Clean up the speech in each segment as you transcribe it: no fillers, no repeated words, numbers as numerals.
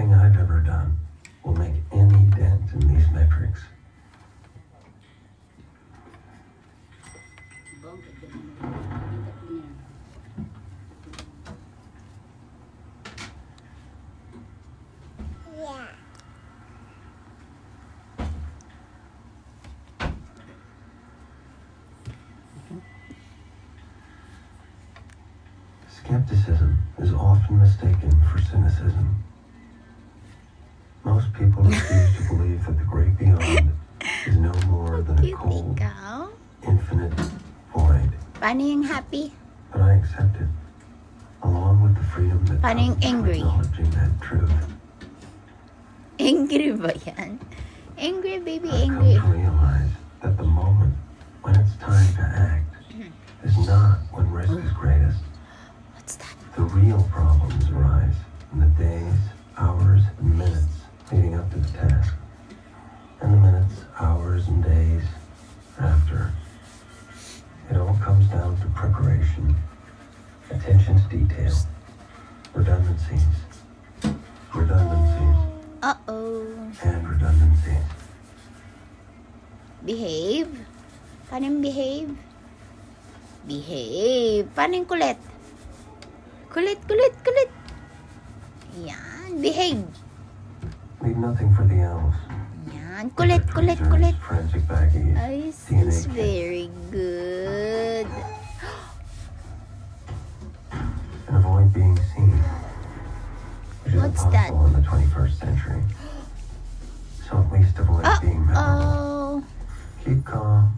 Nothing I've ever done will make any dent in these metrics. Skepticism is often mistaken for cynicism. Most people refuse to believe that the great beyond is no more than a cold, infinite void. Paano yung happy? But I accept it, along with the freedom that Paano yung comes from angry? acknowledging that truth. Angry ba yan? Angry, baby, I've angry. come to realize that the moment when it's time to act is not when risk is greatest. What's that? The real problems arise in the days, hours, and minutes leading up to the task, and the minutes, hours, and days after. It all comes down to preparation, attention to detail, redundancies, Uh-oh. and redundancies. Behave? Paano yung behave? Behave. Paano yung kulit? Kulit. Yan. Behave. Leave nothing for the elves. Yan. Kulit. Forensic baggies, Ay, DNA this is kits. very good. And avoid being seen, which is What's that? impossible in the 21st century. So at least avoid being memorable. Uh-oh. Keep calm.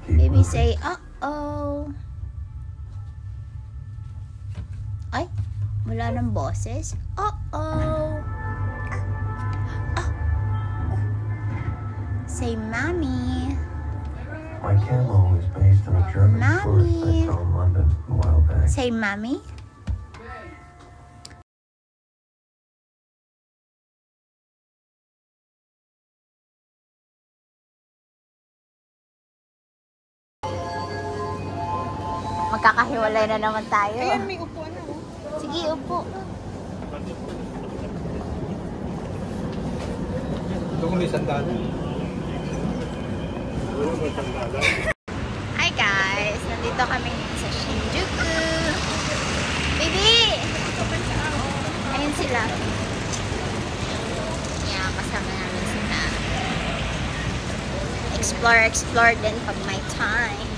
Keep Baby moving. say, uh-oh. Ay, wala ng boses. Uh-oh. Say, mommy. My camo is based on a German tourist Mommy. I saw in London a while back. Say, mommy. Magkakahiwalay na naman tayo. Ayan, may upuan na. Oh. Sige, upo. Ito kung may sandalan. Hi guys! Nandito kami sa Shinjuku. Baby! Ayun sila. Yeah, kasama namin sila. Explore din pag may time.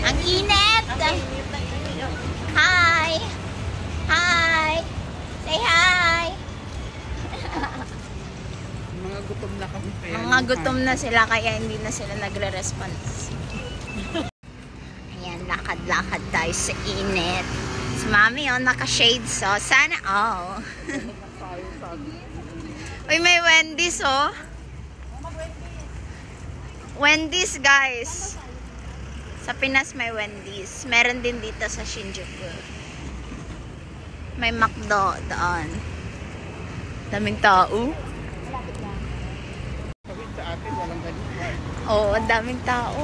Ang init! Hi! Hi! Say hi! Mga gutom na kami. Mga gutom na sila kaya hindi na sila nagre-response. Ayan, lakad-lakad tayo sa init. Si Mami, oh, naka-shades, oh. Sana all. Uy, may Wendy's, oh. Wendy's, guys. Sa Pinas may Wendy's. Meron din dito sa Shinjuku. May McDo doon. Daming tao. Sa atin, walang ganun. Oo, ang daming tao.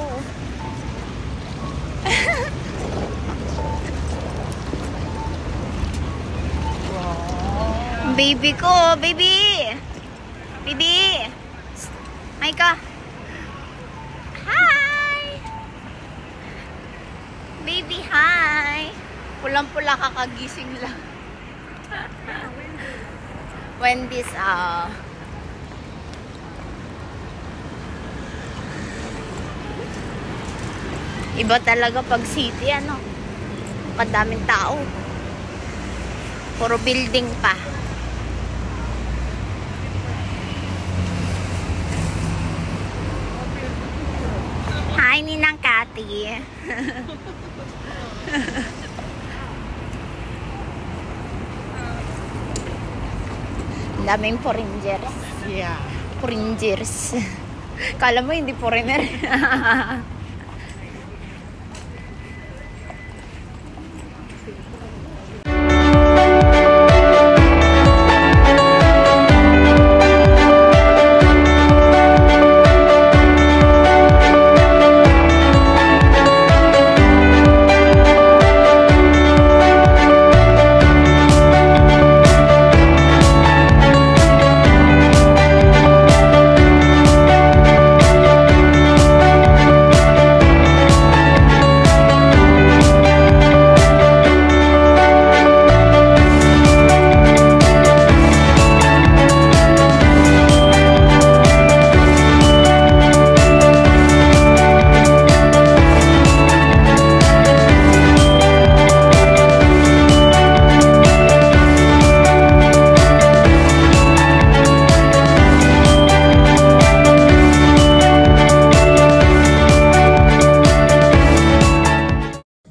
Wow. Baby ko, baby! Baby! Hi ka! Hi! Baby, hi! Pulang-pula kakagising lang. Wendy's, iba talaga pag city, ano? Kadaming tao. Puro building pa. Hi, Ninang Cathy. Daming foreigners. Yeah. Foreigners. Kala mo hindi foreigner.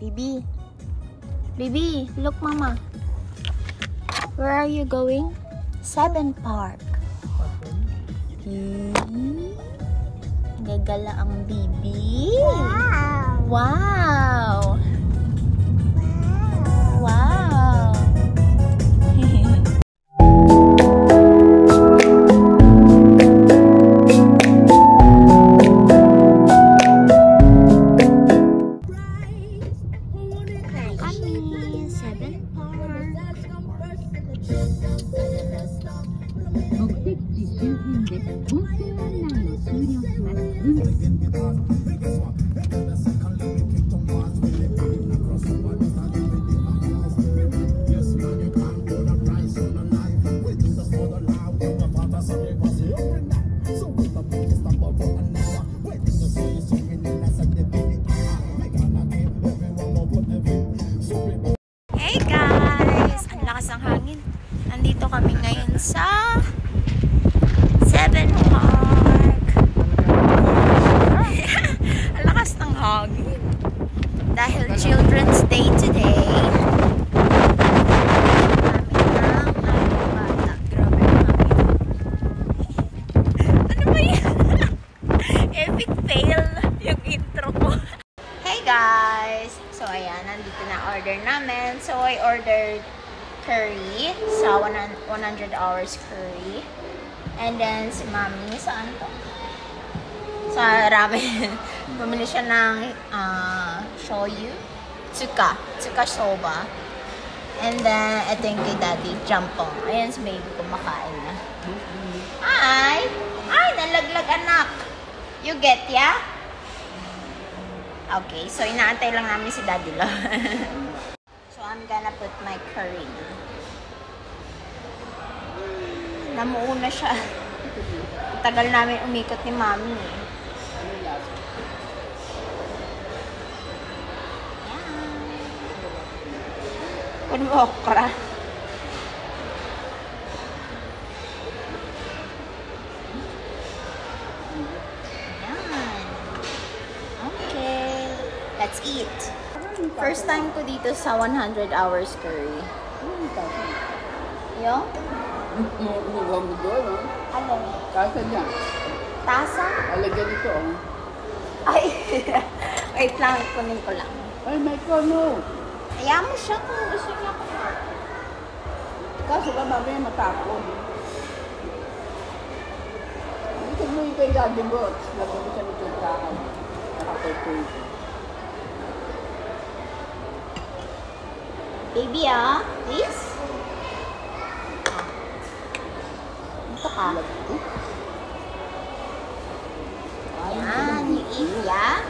Baby. Baby, look mama. Where are you going? Seven Park. Gagala ang baby. Wow. Wow. Wow. Hey guys! Ang lakas ng hangin. Nandito kami ngayon sa Seven Park. Ang lakas ng hangin. Dahil Children's Day today. Ano ba yan? Epic fail yung intro ko. Hey guys! So ayan, nandito na order namin. So I ordered curry sa 100 hours curry. And then si Mami, saan to? Sa ramen. Bumili siya ng shoyu, tsuka soba. And then ito yung kay Daddy, jampong. Ayan si baby kumakain na. Ay! Ay, nalaglag anak. You get ya? Okay, so inaantay lang namin si Daddy Lo. So I'm gonna put my curry na. Namuuna siya. Tagal namin umikot ni Mami eh. Yan. Puno okra. Let's eat. First time ko dito sa 100 hours curry. Yung? Huwag mo doon, Ano? Tasa dyan. Tasa? Alagyan ito, Ay! Wait lang, kunin ko lang. Ay, may kono. Kaya mo siya kung gusto niya ko. Kaso ba mamaya matapon. Dito mo yung kay Daddy Bots. Nagpapit siya nito yung kahan. Nakapagpapit. Baby please. Ito ka. Ayan, you eat ya.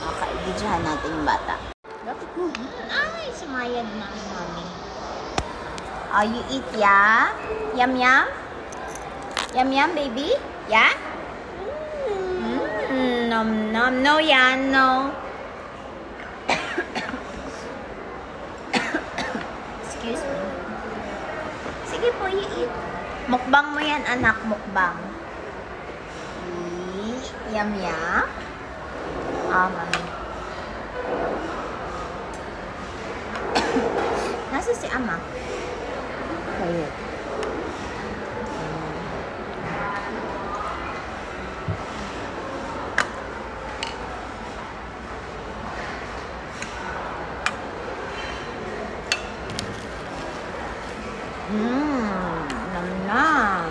Kakaibidyahan natin yung bata. Ay, sumayad na ang Mami. Oh, you eat ya. Yum yum. Yum yum, baby. Yeah? Nom nom. No yan, no. Excuse me. Sige po, you eat. Mukbang mo yan, anak. Mukbang. Yum yum. Mami. Nasa si Ama? Kayo. Nam-nam.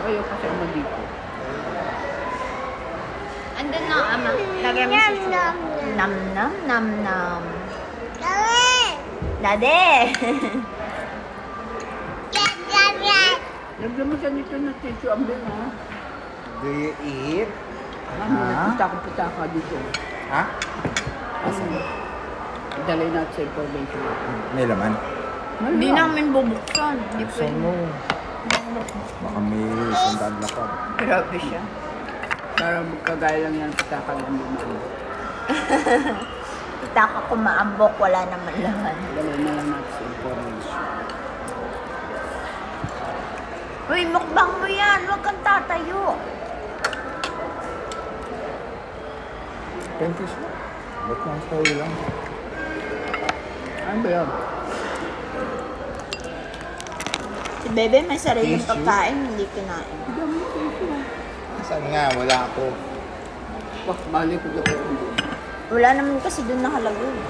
Ayaw kasi ama dito. Andun na, Ama. Lagay mo sa food. Nam-nam, nam-nam. Dade! Lagyan mo siya nito na tissue ambing, ha? Do you eat? Puta ka dito. Ha? Dalay natin sa information. May laman. Hindi namin bubuksan. Hindi Gusto pwede. mo. Baka may sandaan na pa. Grabe siya. Para magkagaya lang yan, pitaka lang naman. Kita ka kumaambok, wala naman laman. Dalay na lang natin sa information. Uy, mukbang mo yan. Huwag kang tatayo. Pentis mo. Ba't lang style lang? Ano ba yun? Si Bebe may sariling Tissue? pagkain, hindi kinain. Saan nga? Wala ako. Wah, balik ko doon. Wala naman kasi doon nakalagay.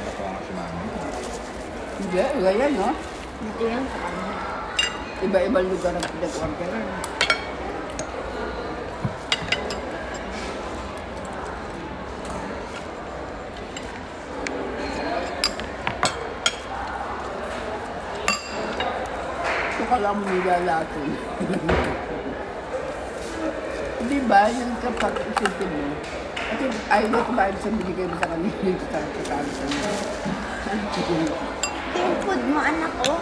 Ako nga si mami. Hindi, ganyan, no? Dito yan sa kanya. Iba-ibang lugar ang pinag-order. Ito ka lang nilalatun. Di ba, yung kapag isipin mo, kasi ayaw ko ba sa binigay mo sa kanila yung sabi sa inyo. Ito yung food mo, anak ko.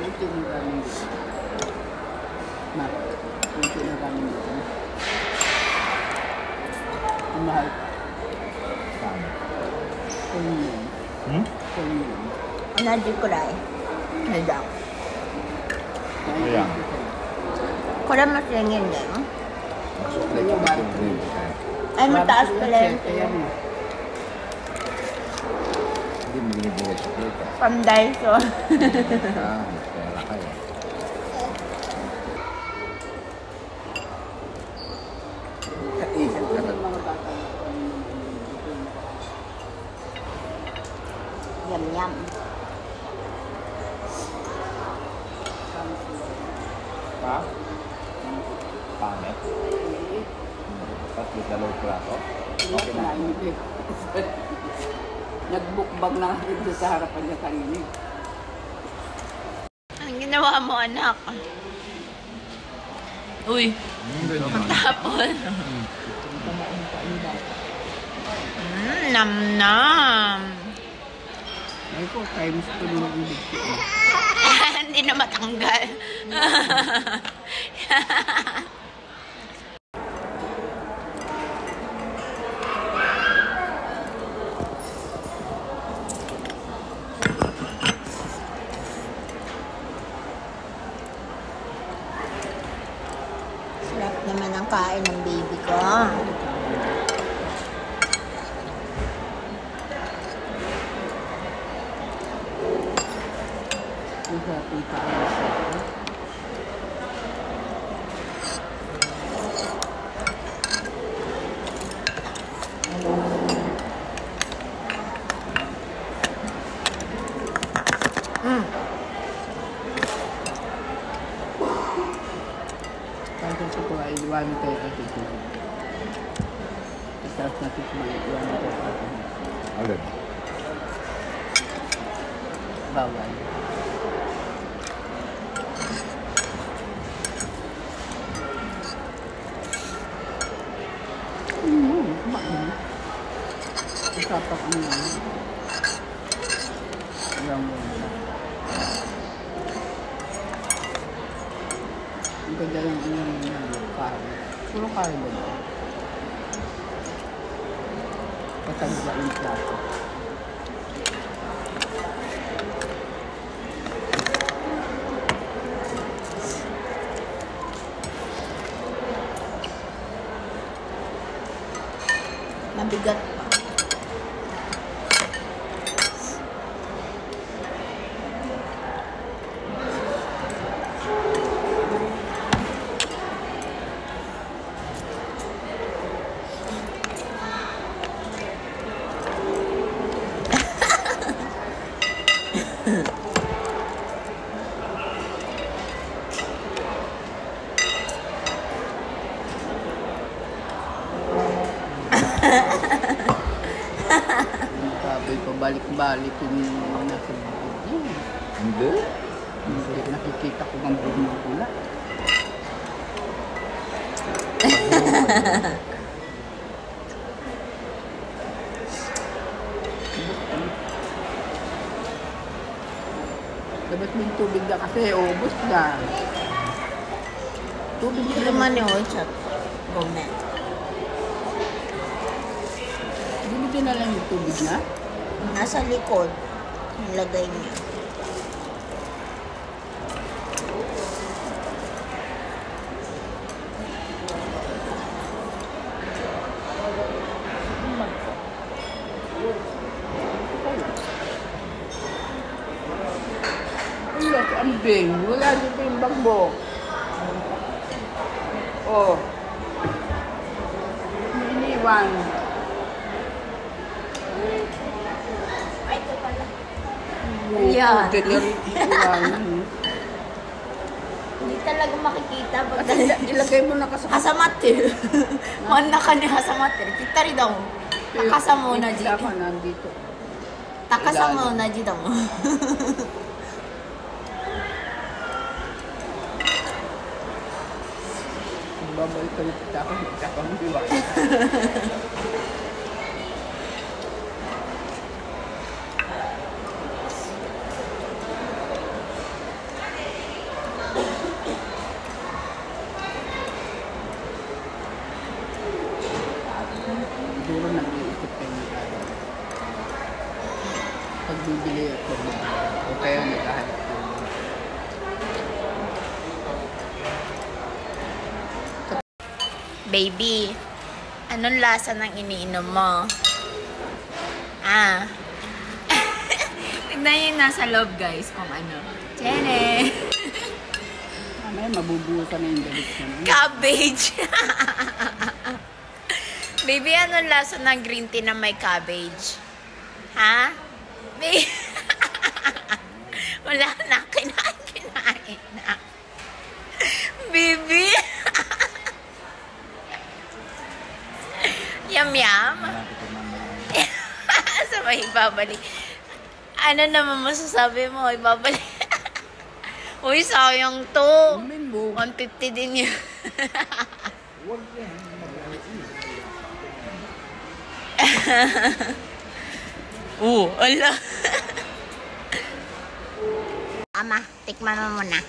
Ito yung ramen dito. Ma, ito yung ramen dito. Ang mahal. Saan? Kung yun. Hmm? Kung yun. Anadyo ko rin. Nadyak. Ayan. Kura maslingin din, no? Masukli ko ba yung grill? Ay, mataas pala yun. Hindi mo binibigay sa kita. From Daiso. Pera kayo. Kaisip ka ng mga bata. Yum, yum. Ha? Pangit? Tatlo dalawang plato? Okay na. Nagbukbag na nga dito sa harapan niya kanina. Anong ginawa mo, anak? Uy, matapon. Nam-nam. Ay ko, times 2 ng ibig ko. Hindi na matanggal. Sarap naman ang kain ng baby ko. Yung sa ating kain. Kahit ito ko ay iwanan tayo kasi ito. Tapos natin ko may iwanan tayo kasi ito. Agad. Bawal. Kumain. Usapak ang mga. Alam mo na. Ang ganda lang ang kare. Puro kare ba ito? Patagba yung plato. Mabigat pa. Sabi ko, balik-balik yung nasa bukid. Hindi? Hindi nakikita ko ng bunga pula. Dapat may tubig na kasi, ubos na. Tubig na Laman ni Ochat. Gomet. Bibigyan na lang yung tubig na. Nasa likod. Nilagay niya. Ambing, wala dito yung bag mo. Oh. Iniwan. Ay, ito pala. Yan. Hindi talaga makikita pag ilagay mo na kasamatir. Mana ka ni kasamatir. Pitari daw. Takasa mo na dito. Takasa mo na dito mo. Babalik ka dito ako biwa. Siguro nag-iisip kayo ng araw. Pagbibili at pagbibili. O kaya naghahanap ko. Baby, anong lasa ng iniinom mo? Ah. Tignan yung nasa loob, guys, kung ano. Jene! Mamaya mabubuhusan na yung galit ko. Cabbage! Baby, anong lasa ng green tea na may cabbage? Ha? Baby? Wala na. Kinain na. Baby! Yum-yum. Sabay ibabalik. Ano naman masasabi mo? Ibabalik. Uy, sayang to. 150 din yun. Ala. Ama, tikman mo muna.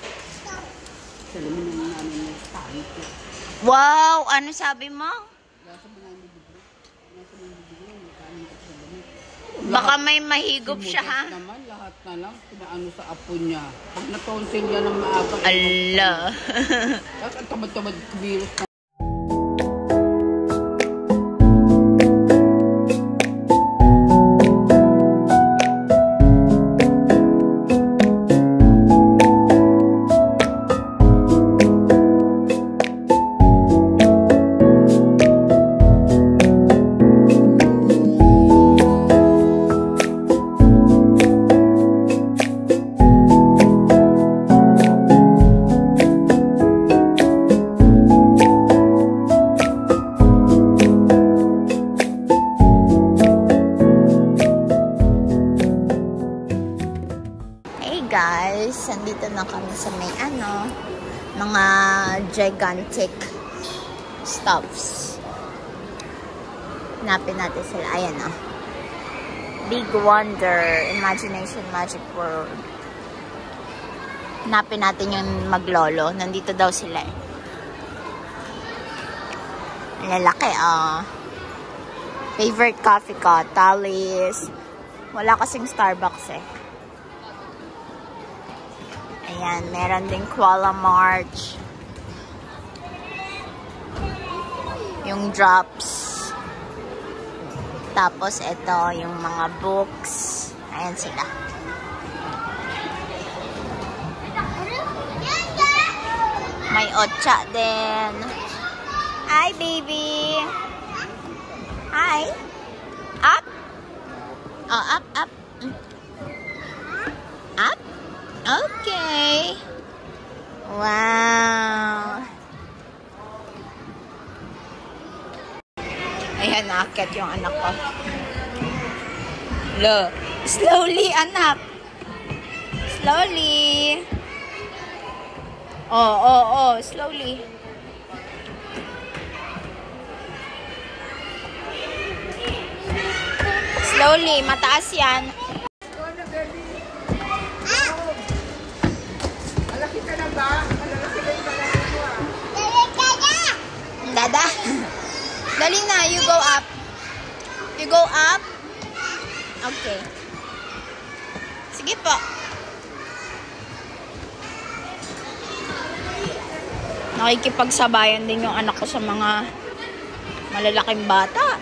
Wow, ano sabi mo? Baka may mahigop siya, ha? Naman, lahat na lang, pinaano sa apo niya. Pag natonsil niya ng maaga. Ala. Tapos ang tamad-tamad virus na. Guys, andito na kami sa may mga gigantic stuffs. Hanapin natin sila. Ayan o. Big Wonder, Imagination Magic World. Hanapin natin yung maglolo. Nandito daw sila eh. Lalaki Favorite coffee ko, Tallis. Wala kasing Starbucks eh. Ayan, meron din Koala March. Yung drops. Tapos ito, yung mga books. Ayan sila. May otcha din. Hi, baby! Hi! Up! Oh, up, up. Up? Okay. Wow. Ayan, nakakit yung anak ko. Lo. Slowly, anak. Slowly. Oh. Slowly. Slowly. Mataas yan. Dada. Dali na, you go up. You go up. Okay. Sige po. Nakikipagsabayan din yung anak ko sa mga malalaking bata.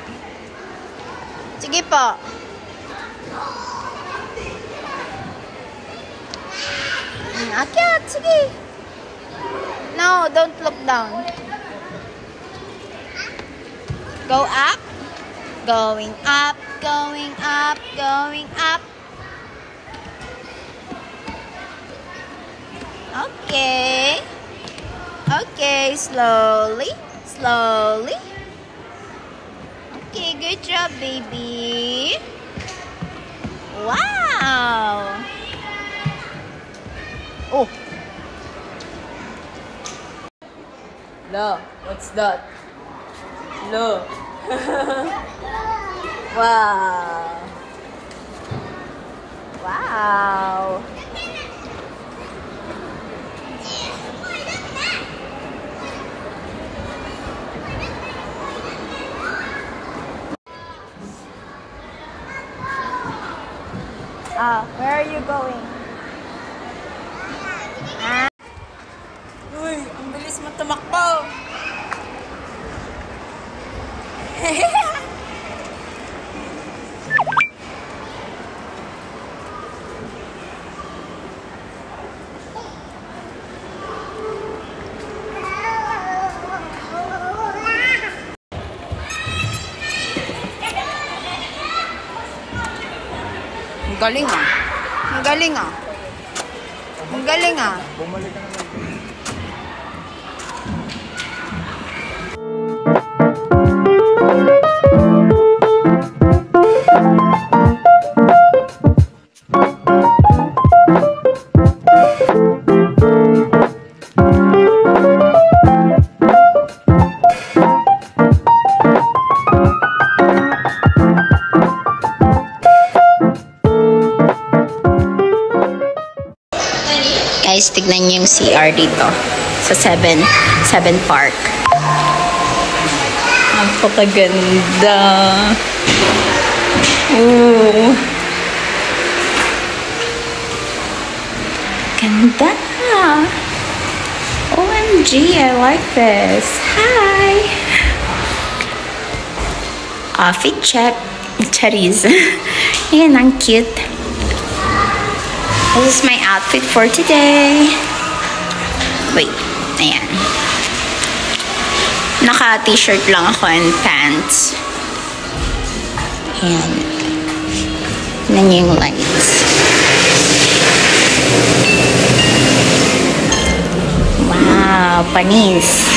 Sige po. Akyat, sige. No, don't look down. Go up. Going up, going up, going up. Okay. Okay, slowly, slowly. Okay, good job, baby. Wow. Oh. No, what's that? No. Wow. Wow. Where are you going? Uy, ang bilis mo tumakbo. Ang galing ah. Ang galing ah. Ang galing ah. Bumalik ka naman. Guys, tignan niyo yung CR dito sa 7 Park. Napakaganda. Ooh. Ganda. OMG, I like this. Hi. Outfit check. Charis. Ayan, ang cute. This is my outfit for today. Wait, ayan. Naka-t-shirt lang ako and pants. Ayan. Tignan yung lights. Wow, panis.